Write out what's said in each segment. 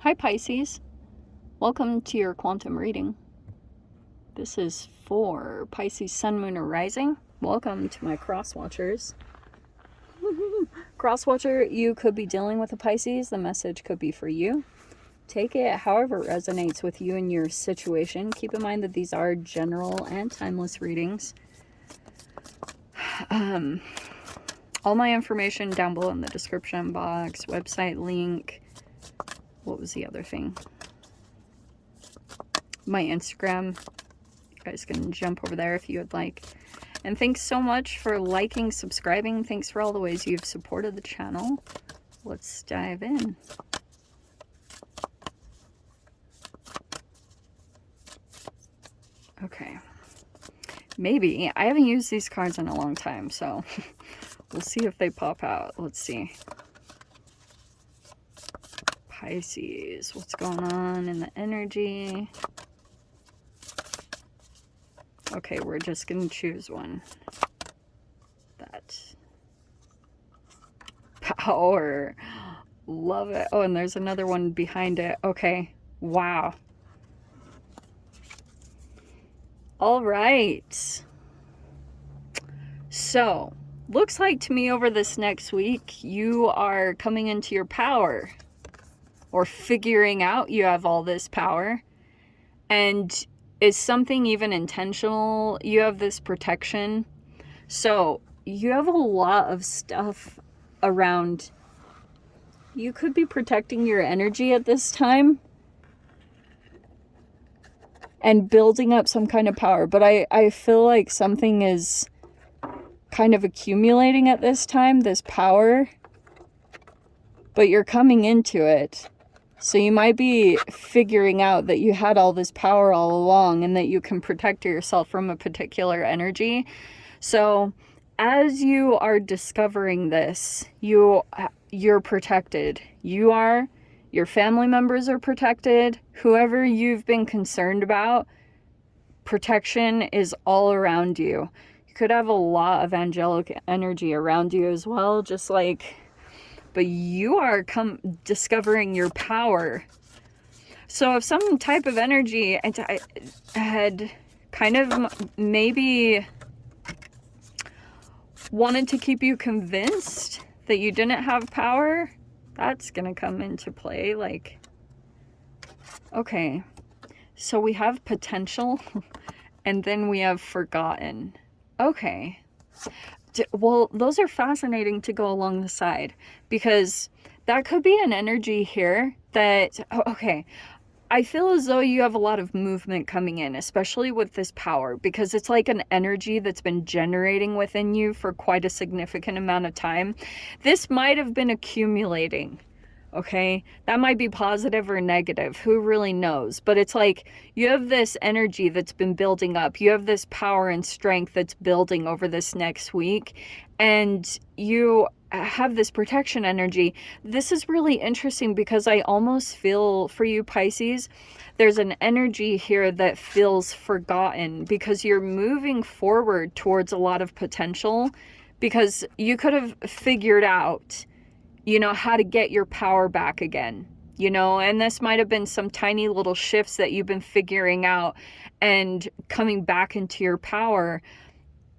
Hi Pisces, welcome to your quantum reading. This is for Pisces Sun, Moon, or Rising. Welcome to my cross watchers. Cross watcher, you could be dealing with a Pisces. The message could be for you. Take it however it resonates with you and your situation. Keep in mind that these are general and timeless readings. All my information down below in the description box, website link. What was the other thing? My Instagram. You guys can jump over there if you would like. And thanks so much for liking, subscribing. Thanks for all the ways you've supported the channel. Let's dive in. Okay. Maybe. I haven't used these cards in a long time, so we'll see if they pop out. Let's see. Pisces, what's going on in the energy? Okay, we're just going to choose one. That. Power. Love it. Oh, and there's another one behind it. Okay. Wow. All right. So, looks like to me over this next week, you are coming into your power. Or figuring out you have all this power. And is something even intentional? You have this protection. So you have a lot of stuff around. You could be protecting your energy at this time and building up some kind of power. But I feel like something is kind of accumulating at this time, this power. But you're coming into it. So you might be figuring out that you had all this power all along and that you can protect yourself from a particular energy. So as you are discovering this, you're protected. You are, your family members are protected. Whoever you've been concerned about, protection is all around you. You could have a lot of angelic energy around you as well, just like... But you are discovering your power. So if some type of energy had kind of maybe wanted to keep you convinced that you didn't have power, that's going to come into play. Like, okay, so we have potential and then we have forgotten. Okay. Well, those are fascinating to go along the side because that could be an energy here that, okay, I feel as though you have a lot of movement coming in, especially with this power, because it's like an energy that's been generating within you for quite a significant amount of time. This might have been accumulating. Okay, that might be positive or negative, who really knows? But it's like you have this energy that's been building up. You have this power and strength that's building over this next week, and you have this protection energy. This is really interesting because I almost feel for you, Pisces, there's an energy here that feels forgotten because you're moving forward towards a lot of potential because you could have figured out, you know, how to get your power back again, you know, and this might have been some tiny little shifts that you've been figuring out and coming back into your power.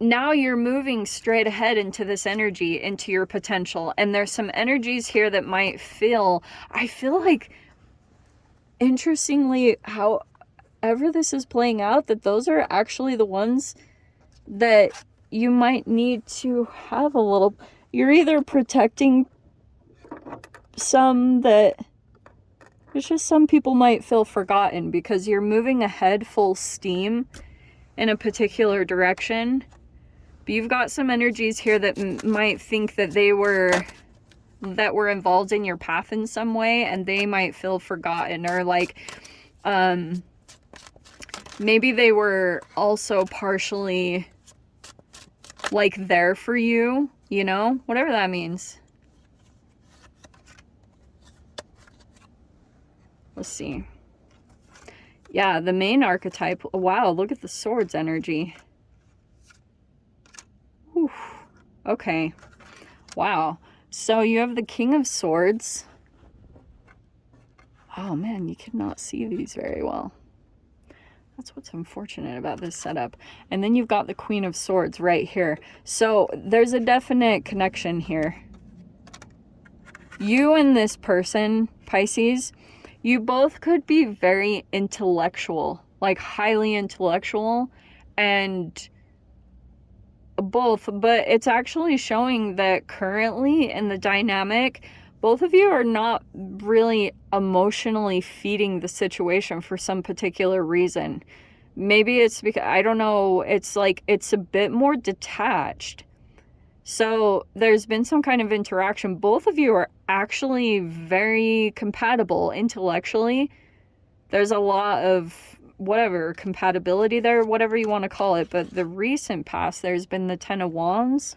Now you're moving straight ahead into this energy, into your potential. And there's some energies here that might feel, I feel like, interestingly, however this is playing out, that those are actually the ones that you might need to have a little, you're either protecting some that it's just some people might feel forgotten because you're moving ahead full steam in a particular direction, but you've got some energies here that might think that were involved in your path in some way, and they might feel forgotten, or like maybe they were also partially like there for you, you know, whatever that means. Let's see. Yeah, the main archetype. Wow, look at the swords energy. Whew. Okay. Wow. So you have the King of Swords. Oh man, you cannot see these very well. That's what's unfortunate about this setup. And then you've got the Queen of Swords right here. So there's a definite connection here. You and this person, Pisces, you both could be very intellectual, like highly intellectual, and both, but it's actually showing that currently in the dynamic, both of you are not really emotionally feeding the situation for some particular reason. Maybe it's because, I don't know, it's like it's a bit more detached. So there's been some kind of interaction. Both of you are actually very compatible intellectually. There's a lot of whatever compatibility there, whatever you want to call it, but the recent past, there's been the Ten of Wands.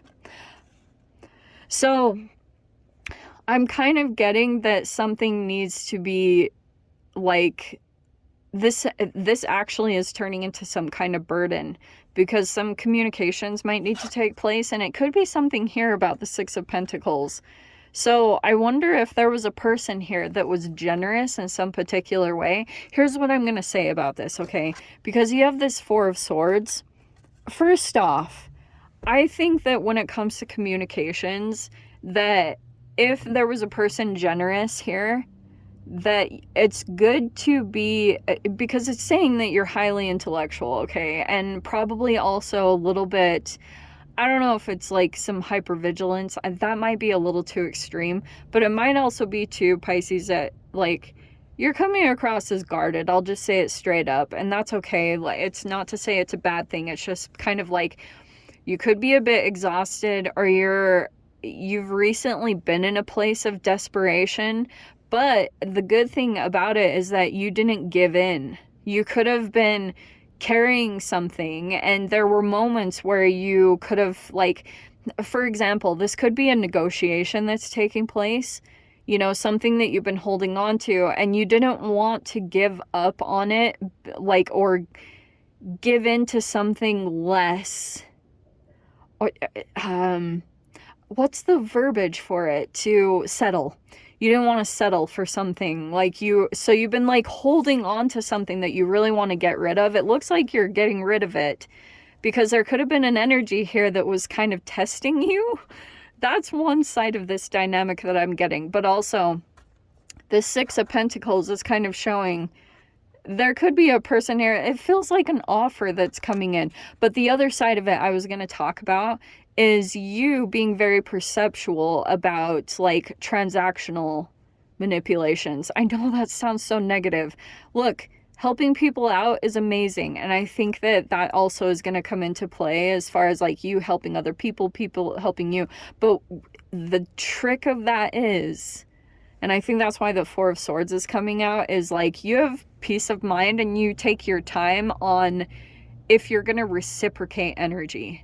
So I'm kind of getting that something needs to be like this actually is turning into some kind of burden, because some communications might need to take place, and it could be something here about the Six of Pentacles. So I wonder if there was a person here that was generous in some particular way. Here's what I'm going to say about this, okay? Because you have this Four of Swords. First off, I think that when it comes to communications, that if there was a person generous here, that it's good to be, because it's saying that you're highly intellectual, okay? And probably also a little bit, I don't know if it's like some hypervigilance. That might be a little too extreme, but it might also be too, Pisces, that like you're coming across as guarded. I'll just say it straight up, and that's okay. Like, it's not to say it's a bad thing. It's just kind of like you could be a bit exhausted, or you've recently been in a place of desperation. But the good thing about it is that you didn't give in. You could have been carrying something, and there were moments where you could have, like, for example, this could be a negotiation that's taking place, you know, something that you've been holding on to, and you didn't want to give up on it, like, or give in to something less, or what's the verbiage for it? To settle. You didn't want to settle for something, like so you've been like holding on to something that you really want to get rid of. It looks like you're getting rid of it because there could have been an energy here that was kind of testing you. That's one side of this dynamic that I'm getting. But also, the Six of Pentacles is kind of showing there could be a person here. It feels like an offer that's coming in. But the other side of it I was going to talk about is you being very perceptual about like transactional manipulations. I know that sounds so negative. Look, helping people out is amazing, and I think that that also is going to come into play as far as like you helping other people, people helping you. But the trick of that is, and I think that's why the Four of Swords is coming out, is like you have peace of mind and you take your time on if you're going to reciprocate energy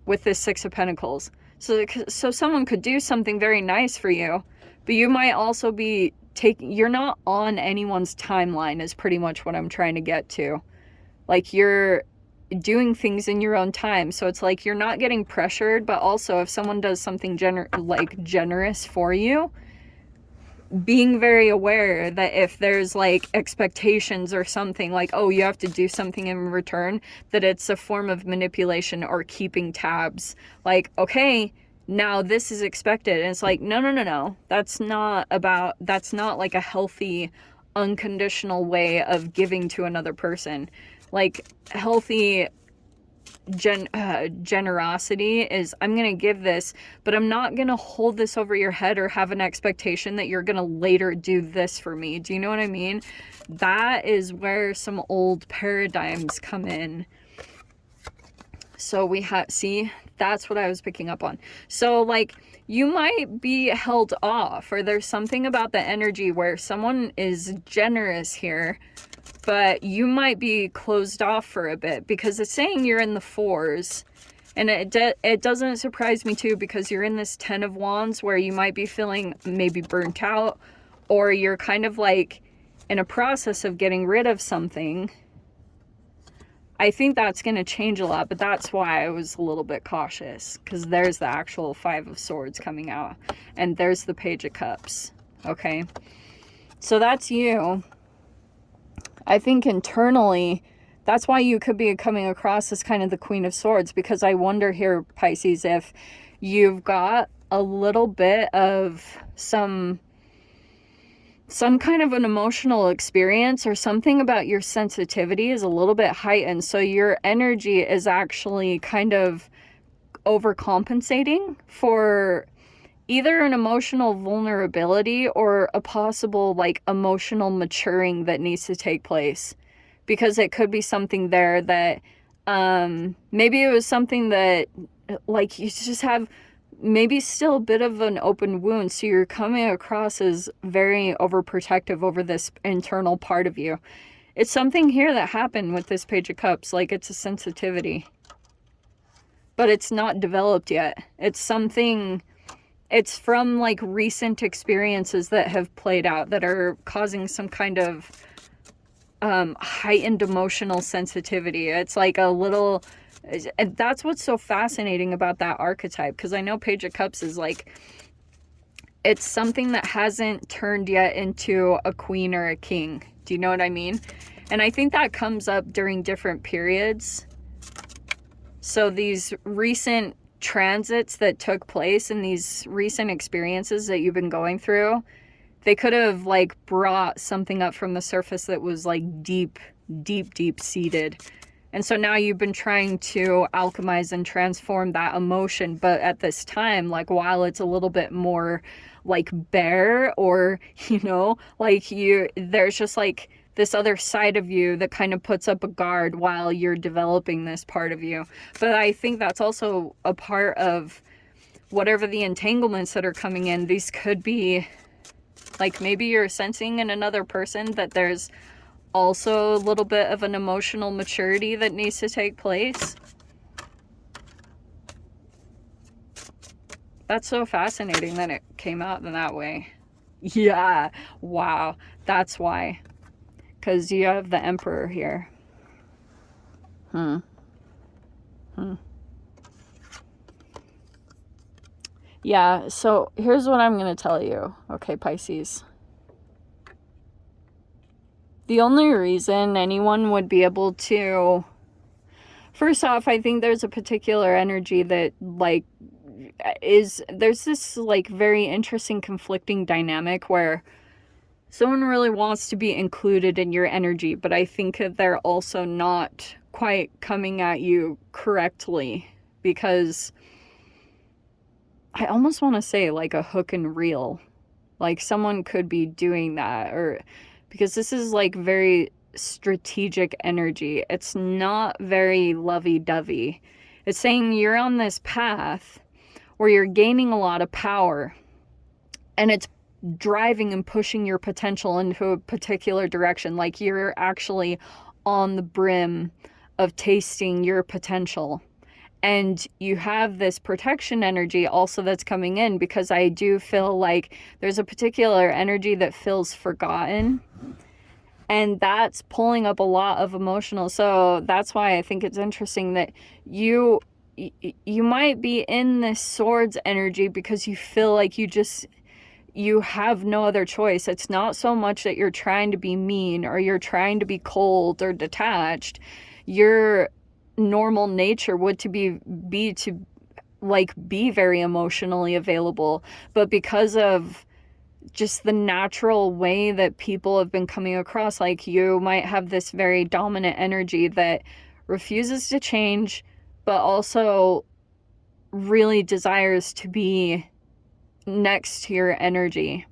with this Six of Pentacles. So someone could do something very nice for you, but you might also be you're not on anyone's timeline, is pretty much what I'm trying to get to. Like, you're doing things in your own time. So it's like you're not getting pressured, but also if someone does something generous for you, being very aware that if there's like expectations or something, like, oh, you have to do something in return, that it's a form of manipulation or keeping tabs. Like, okay, now this is expected. And it's like, no. That's not like a healthy, unconditional way of giving to another person. Like, healthy generosity is, I'm gonna give this, but I'm not gonna hold this over your head or have an expectation that you're gonna later do this for me. Do you know what I mean? That is where some old paradigms come in. So we see, that's what I was picking up on. So like, you might be held off, or there's something about the energy where someone is generous here, but you might be closed off for a bit, because it's saying you're in the fours. And it doesn't surprise me too, because you're in this Ten of Wands where you might be feeling maybe burnt out, or you're kind of like in a process of getting rid of something. I think that's going to change a lot, but that's why I was a little bit cautious, because there's the actual Five of Swords coming out, and there's the Page of Cups. Okay. So that's you. I think internally, that's why you could be coming across as kind of the Queen of Swords, because I wonder here, Pisces, if you've got a little bit of some kind of an emotional experience, or something about your sensitivity is a little bit heightened. So your energy is actually kind of overcompensating for either an emotional vulnerability or a possible like emotional maturing that needs to take place. Because it could be something there that maybe it was something that like you just have maybe still a bit of an open wound, so you're coming across as very overprotective over this internal part of you. It's something here that happened with this Page of Cups, like it's a sensitivity, but it's not developed yet. It's something, it's from like recent experiences that have played out that are causing some kind of heightened emotional sensitivity. It's like a little, and that's what's so fascinating about that archetype, because I know Page of Cups is like, it's something that hasn't turned yet into a queen or a king. Do you know what I mean? And I think that comes up during different periods. So these recent transits that took place and these recent experiences that you've been going through, they could have like brought something up from the surface that was like deep seated. And so now you've been trying to alchemize and transform that emotion. But at this time, like while it's a little bit more like bare, or, you know, like there's just like this other side of you that kind of puts up a guard while you're developing this part of you. But I think that's also a part of whatever the entanglements that are coming in. These could be like, maybe you're sensing in another person that there's also a little bit of an emotional maturity that needs to take place. That's so fascinating that it came out in that way. Yeah, wow, that's why. Because you have the Emperor here. Yeah, so here's what I'm going to tell you. Okay, Pisces. The only reason anyone would be able to... First off, I think there's a particular energy that, like, there's this, like, very interesting conflicting dynamic where someone really wants to be included in your energy, but I think that they're also not quite coming at you correctly, because I almost want to say like a hook and reel. Like someone could be doing that, or because this is like very strategic energy. It's not very lovey-dovey. It's saying you're on this path where you're gaining a lot of power, and it's driving and pushing your potential into a particular direction. Like you're actually on the brim of tasting your potential. And you have this protection energy also that's coming in, because I do feel like there's a particular energy that feels forgotten. And that's pulling up a lot of emotional. So that's why I think it's interesting that you might be in this swords energy because you feel like you have no other choice. It's not so much that you're trying to be mean or you're trying to be cold or detached. Your normal nature would be very emotionally available, but because of just the natural way that people have been coming across, like you might have this very dominant energy that refuses to change, but also really desires to be next to your energy,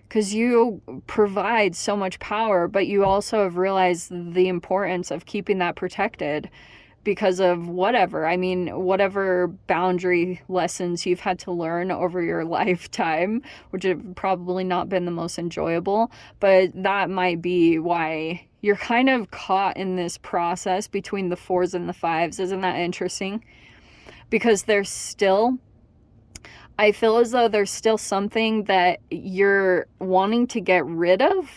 because you provide so much power, but you also have realized the importance of keeping that protected because of whatever boundary lessons you've had to learn over your lifetime, which have probably not been the most enjoyable, but that might be why you're kind of caught in this process between the 4s and the 5s. Isn't that interesting? Because there's still, I feel as though there's still something that you're wanting to get rid of.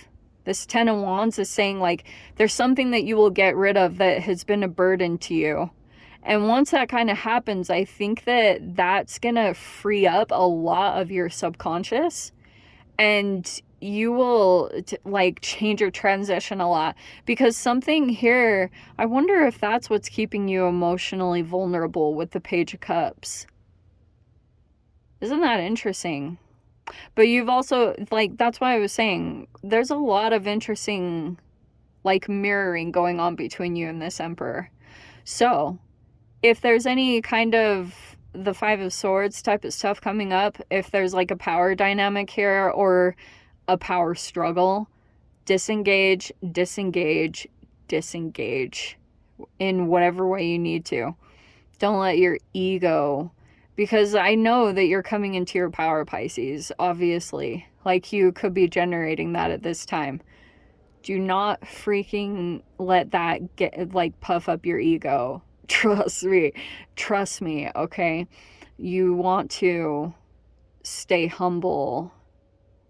This 10 of Wands is saying like there's something that you will get rid of that has been a burden to you. And once that kind of happens, I think that that's going to free up a lot of your subconscious. And you will like change or transition a lot, because something here, I wonder if that's what's keeping you emotionally vulnerable with the Page of Cups. Isn't that interesting? But you've also, like, that's why I was saying there's a lot of interesting like mirroring going on between you and this Emperor. So if there's any kind of the Five of Swords type of stuff coming up, if there's like a power dynamic here or a power struggle, disengage, disengage, disengage in whatever way you need to. Don't let your ego, because I know that you're coming into your power, Pisces, obviously. Like, you could be generating that at this time. Do not freaking let that get, like, puff up your ego. Trust me, okay? You want to stay humble.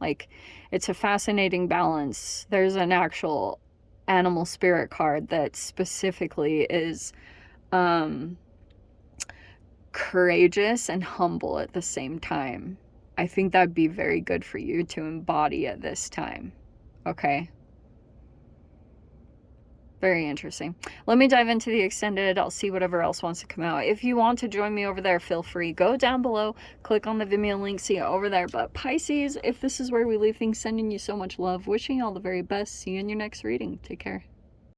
Like, it's a fascinating balance. There's an actual animal spirit card that specifically is courageous and humble at the same time. I think that'd be very good for you to embody at this time. Okay? Very interesting. Let me dive into the extended. I'll see whatever else wants to come out. If you want to join me over there, feel free. Go down below, click on the Vimeo link, see it over there. But Pisces, if this is where we leave things, sending you so much love, wishing you all the very best. See you in your next reading. Take care.